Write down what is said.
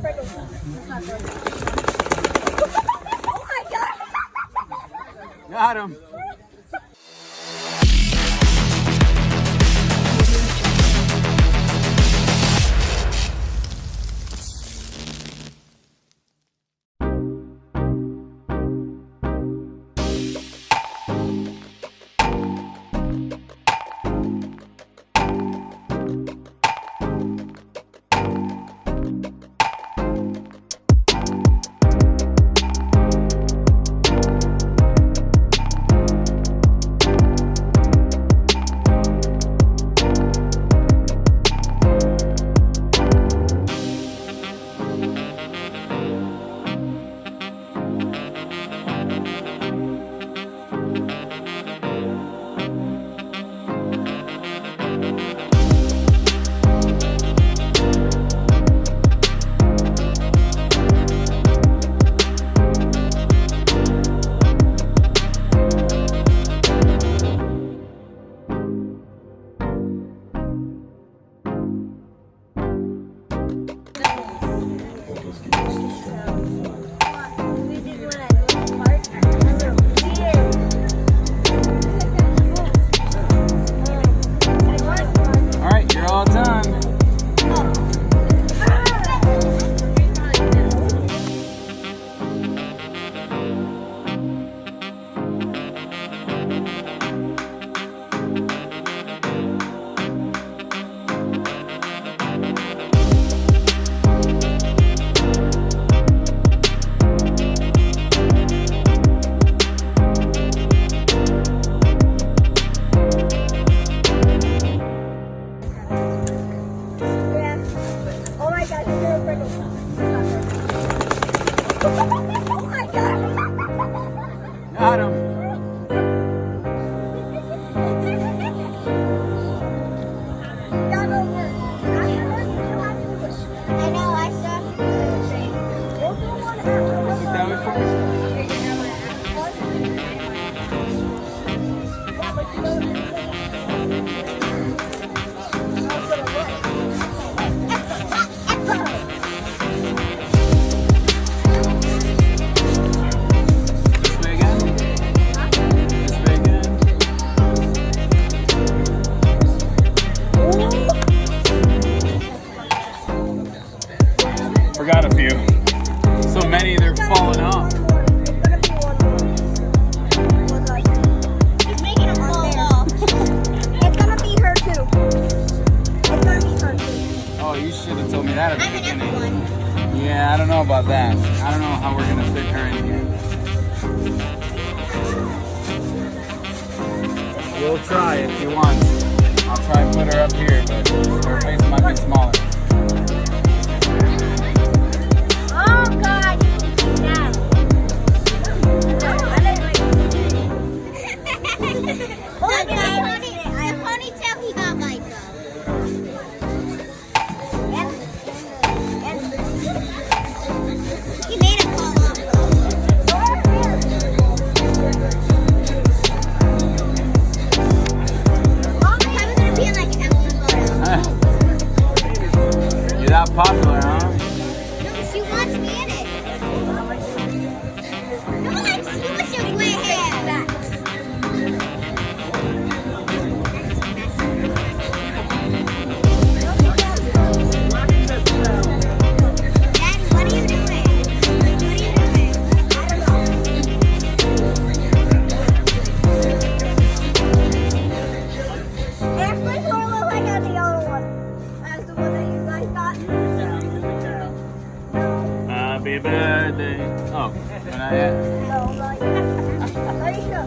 Freckles. That's not good. Oh my god! Got him. Oh my god! Got him. Got over. I know, I saw. That was for Forgot a few. So many they're falling off. She's making them fall off. It's gonna be her too. It's gonna be her too. Oh, you should have told me that at the I'm an beginning. F1. Yeah, I don't know about that. I don't know how we're gonna fit her in here. We'll try if you want. I'll try and put her up here, but her face might be smaller. Oh god! Now. The ponytail he got like he made it fall off. I'm probably gonna be in like an F1 photo. You're that popular, huh? No, she wants me in it. No one likes you with your gray hair. Daddy, what are you doing? What are you doing? I don't know. Actually, sort of look like the other one. As the one that you guys got. Happy birthday. Oh, when I No, like, there you go.